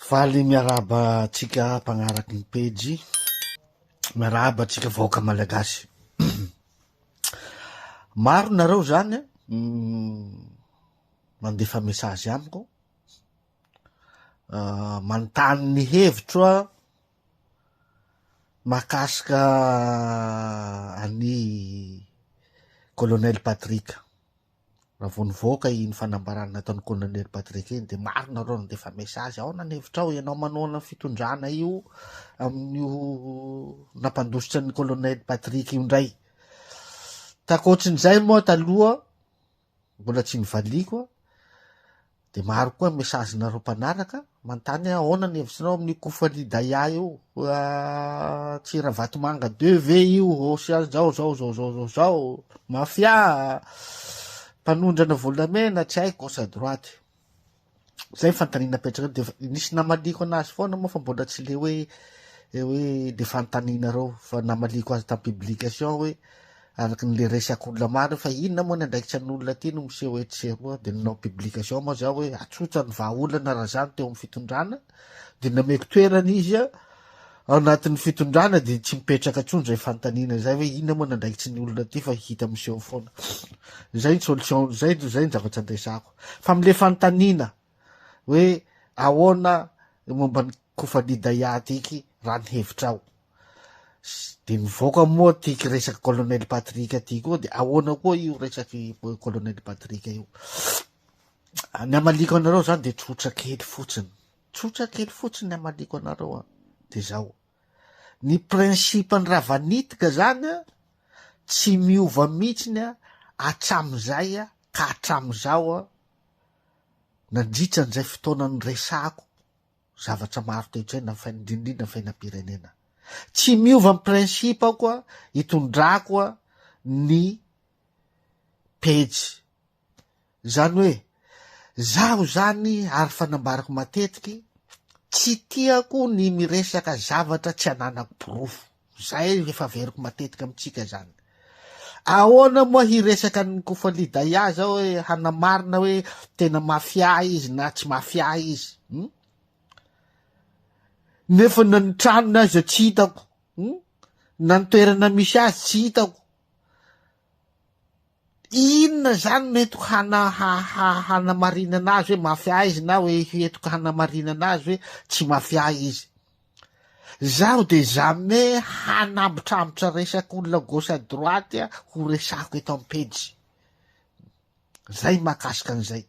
Faly miaraba tsika mpagnaraky ny pejy, miaraba tsika vahoaka malagasy. Maro nareo zany mandefa mesazy amiko, manontany ny hevitro mahakasika any Colonel Patrick. Raha vao nivoaka iny fanambarana nataon'ny Colonel Patrick iny de maro nareo nandefa mesazy, ao na hevitrao ianao manoana fitondrana io amin'io nampandositra ny Colonel Patrick io ndray. Takoatrin'izay moa taloha mbola tsy nivaliko, de maro koa mesazy nareo mpanaraka manontany ahoana ny hevitrinao amin'ny Koufali Daya io, tsira vatomanga 2V io, osia zao mafia mpanondrana volamena tsy haiko gauche à droite. Zay fantanina petraka de nisy namaliko anazy foana moa fa mbola tsy le hoe de fantaninareo, fa namaliko azy tam publication hoe araky le resak'olona maro fa inona moa ny andraikitsy an'olona ty no miseho etseroa, de nanao publication moa zao hoe atsotra ny vahaolana raha zany teo amin'ny fitondrana, de nameko toerana izy ao anatin'ny fitondrana de tsy mipetraka tsony zay fantanina zay hoe inona moa nandraikitsy ny olona ty fa hita miseho foana. Zay ny solution, zay ny zavatra andresako. Fa amle fantanina hoe ahoana momba ny Koufali Daya tiky raha ny hevitrao, de nivoaka moa tiky resaky Colonel Patrick aty koa, de ahoana koa io resaky Colonel Patrick io. Ny amaliko anareo zany de tsotra kely fotsiny ny amaliko anareo de zao. Ny principe ny ravanitika zany tsy miova mihitsiny atramizay ka atramizao nandritra n'izay fotoana ny resako zavatra maro toetray na indrindrindra fiainam-pirenena. Tsy miova ny principe koa hitondrako ny pejy. Zany hoe zaho zany ary fanambarako matetiky tsy tiako ny miresaka zavatra tsy ananako porofo. Zay efa veriko matetika amitsika zany. Ahoana moa hiresaka ny Koufali Daya zao hoe hanamarina hoe tena mafia izy na tsy mafia izy. Nefa na ny tranony azy tsy hitako, na ny toerana misy azy tsy hitako. Inona zany no entiko hanamarina anazy hoe mafia izy na hoe entiko hanamarina anazy hoe tsy mafia izy. Zaho de jamais hanambotrambotra resak'olona gauche à droite ho resako eto amin'ny pejy. Zay mahakasika an'izay.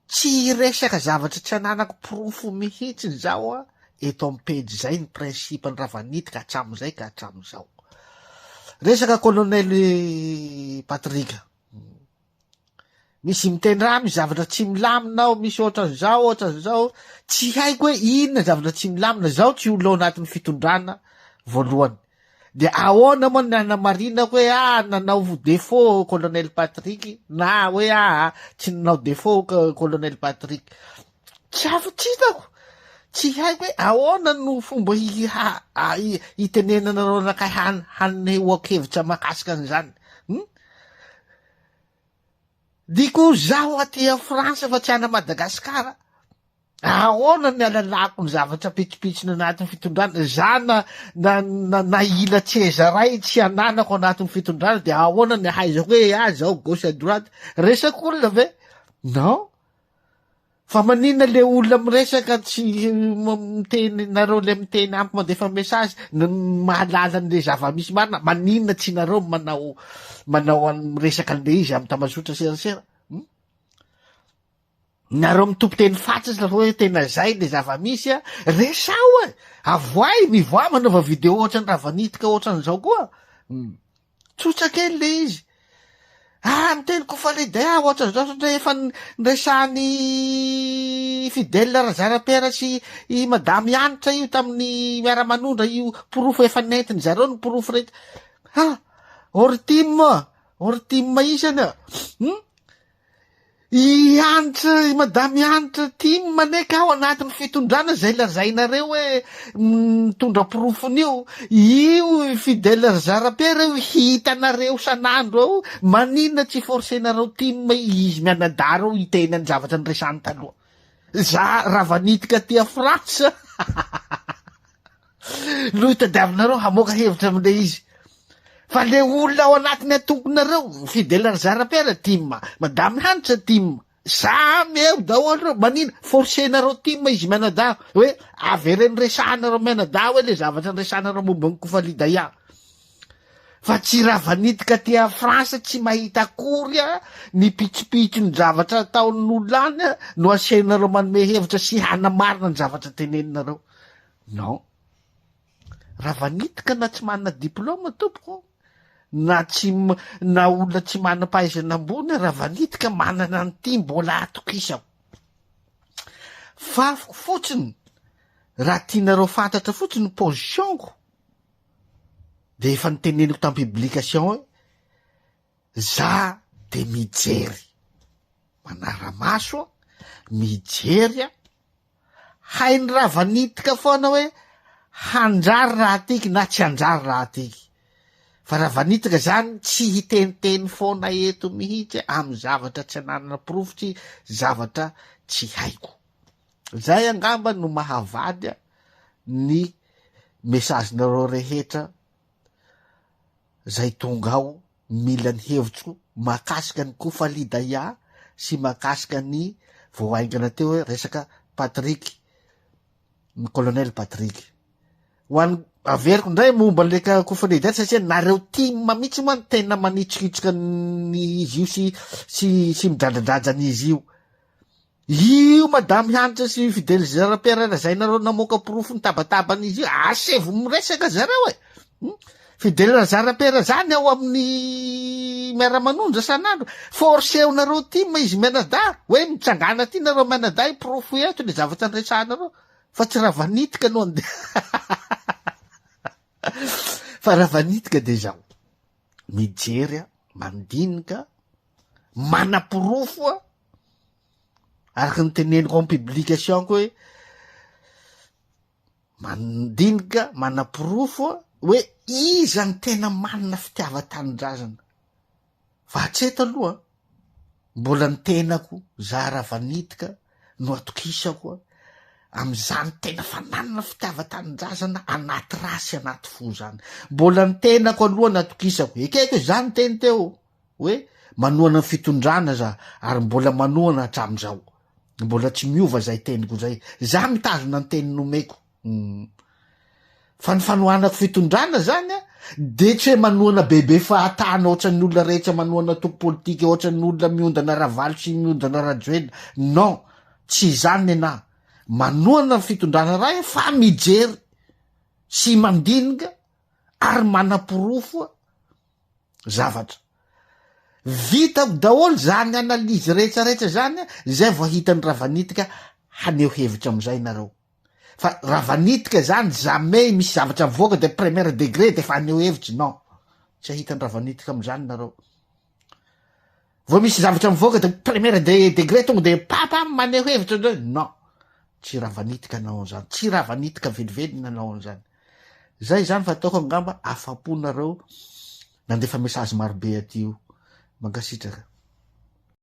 Tsy resaka zavatra tsy ananako porofo mihitsiny zao eto amin'ny pejy. Zay ny principe ny ravanitika hatramizay ka hatramizao. Resaka Colonel Patrick, misy mitendra zavatra tsy milaminao, misy ohatran'izao, tsy haiko hoe inona zavatra tsy milamina, zao tsy olo ao anatin'ny fitondrana voalohany. De ahoana moa ny anamarina hoe nanao défaut Colonel Patrick, na hoe tsy nanao défaut Colonel Patrick. Tsy hitako. Tsy haiko hoe ahoana no fomba hitenenanareo nakay hanehoan-kevitra mahakasika an'izany. Diko zaho aty a Frantsa fa tsy ana Madagascar. Ahoana ny alalako ny zavatra pitsopitsony anatin'ny fitondrana. Zana na ila tsezaray tsy ananako anatin'ny fitondrana, de ahoana ny ahaizako hoe zao gauche à droite. Resak'olona ve? Non. Fa manina le olona miresaka tsy miteny nareo le miteny ampy mandefa mesazy mahalala an'le zava-misy marina, manina tsy nareo manao miresaka an'le izy amin'ny tamazotra serasera. Nareo mitompo teny fatsy la hoe tena zay le zava-misy resao avoay mivoa manaova video ohatrany ravanitika ohatran'izao koa. Tsotra kely le izy. Miteny Koufali Daya ohatran'izao efa niresany Fidèle Rajaonarimampianina sy madame Anitra io tamin'ny miara-manondra io porofo efa nentiny zareo ny porofo rehetra. Ortime isany i Anitra, madame Anitra team maneka ao anatin'ny fitondrana zay lazainareo hoe mitondra porofon'io. Io Fidèle Rajaonarimampianina io hitanareo sanandro ao, manina tsy forcenareo team izy mianadaro itenany zavatra nyresany taloha. za ravanitika tia Frantsa no hitadiavinareo hamoaka hevitra amile izy fa le olona ao anatiny atomponareo fidèle Razarapera tima madamy hanitra tima samy eo daholo reo manina forcenareo tima izy Menada hoe avereny resanareo Menada hoe le zavatra resanareo momba ny Koufali Daya fa tsy ravanitika tia Frantsa tsy mahita akory ny pitsopitso ny zavatra ataon'olona no asenareo manome hevitra sy hanamarina ny zavatra teneninareo non ravanitika na tsy manana diplôma tompoko na tsy na olona tsy manam-pahaizana ambony ravanitika manana an'ity mbola atokisako fa fotsiny raha tianareo fantatra fotsiny positionko de efa niteneniko tam publication hoe za de mijery manara-maso mijery hainy ravanitika foana hoe hanjary raha tiky na tsy hanjary raha tiky fa ravanitika zany tsy hiteniteny foana eto mihitsy amy zavatra tsy ananana porofitsy zavatra tsy haiko zay angamba no mahavady ny mesazinareo rehetra zay tonga ao mila ny hevitro makasika ny Koufali Daya sy makasika ny voaingana teo hoe resaka Patrick ny colonel Patrick ho an'ny averiko ndray momba leka Koufali Daya satria nareo tima mihitsy moa ny tena manitsikitrika ny izy io sy midradradrajan'izy io madamy hanitra sy fidèle Razarapera zay nareo namoaka porofo ny tabataban'izy io asevo miresaka zareo fidèle Razarapera zany ao amin'ny miara-manondra sanandro forcéonareo tima izy Menada hoe mitsangana ty nareo Menada i porofo eto le zavatra nresanareo fa tsy ravanitika no ande fa ravanitika de zao mijery mandinika manaporofoa araky ny teneniko am publication ko hoe mandinika manaporofoa hoe iza ny tena manana fitiava-tanindrazana fa hatreto aloha mbola ny tenako za ravanitika no atokisako am'izany tena fananana fitiava-tanindrazana anaty rasy anaty fo zany mbola ny tenako aloha natokisako ekeko zany teny teo hoe manoana ny fitondrana za ary mbola manoana hatram'izao mbola tsy miova zay teniko zay za mitazona ny teny nomeko fa ny fanohanako fitondrana zany de tsy hoe manoana bebe fahatana ohatran'ny olona rehetra manoana topo politika ohatran'ny olona miondana Ravalo sy miondana Rajoelina non tsy zany ena manoana fitondrana raha fa mijery sy mandinika ary manaporofo zavatra vita daholo zany analizy rehetrarehetra zany zay vao hitany ravanitika haneho hevitra am'izay nareo fa ravanitika zany jamais misy zavatra mivoaka de premier degré de fa haneho hevitry non tsy ahitany ravanitika am'izany nareo vao misy zavatra mivoaka de premier degré tonga de papa maneho hevitra non tsy ravanitika nanao zany tsy ravanitika velively nanao zany zay zany fa ataoko angamba afaponareo nandefa mesazy marobe atio mankasitraka